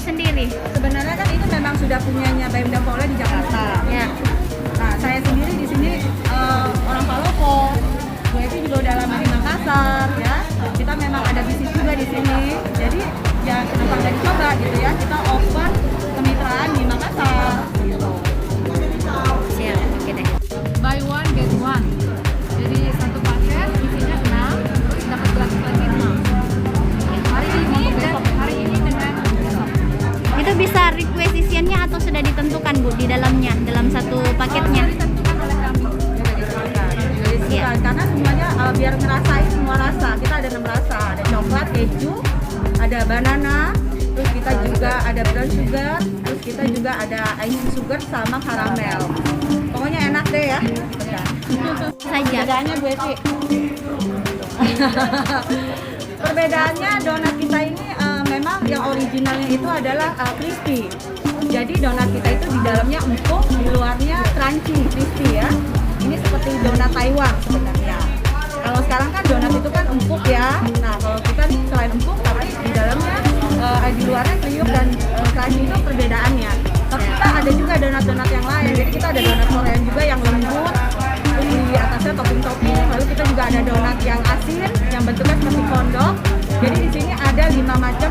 sendiri? Sebenarnya kan itu memang sudah punyanya BEM dan Polda di Jakarta. Ya. Nah, saya sendiri di sini orang Palopo. Bu Evi juga udah lama di Makassar, ya. Kita memang ada bisnis juga di sini. Jadi ya kenapa nggak dicoba gitu ya? Kita open kemitraan di Makassar. Gitu. Siap, oke deh. Buy one get one. Jadi satu paket isinya 6, terus dapat gratis lagi 6. Hari ini dengan besok. Itu bisa requisitionnya atau sudah ditentukan Bu di dalamnya, dalam satu paketnya? Ditentukan oleh kami. Iya. Karena semuanya biar ngerasain semua rasa. Kita ada 6 rasa, ada coklat, keju, ada banana, terus kita juga ada brown sugar, terus kita juga ada icing sugar sama karamel. Pokoknya enak deh ya. Saja. Perbedaannya Bu Evi. Perbedaannya donat kita ini memang yang originalnya itu adalah crispy. Jadi donat kita itu di dalamnya empuk, di luarnya crunchy, crispy ya. Ini seperti donat Taiwan sebenarnya. Kalau sekarang kan donat itu kan empuk ya. Nah kalau kita nih selain empuk tapi di dalamnya di luarnya kriuk dan crunchy itu perbedaannya. Tapi kita ada juga donat-donat yang lain. Jadi kita ada donat Korean juga yang lembut, terus di atasnya topping-topping. Lalu kita juga ada donat yang asin, yang bentuknya seperti kondok. Jadi di sini ada 5 macam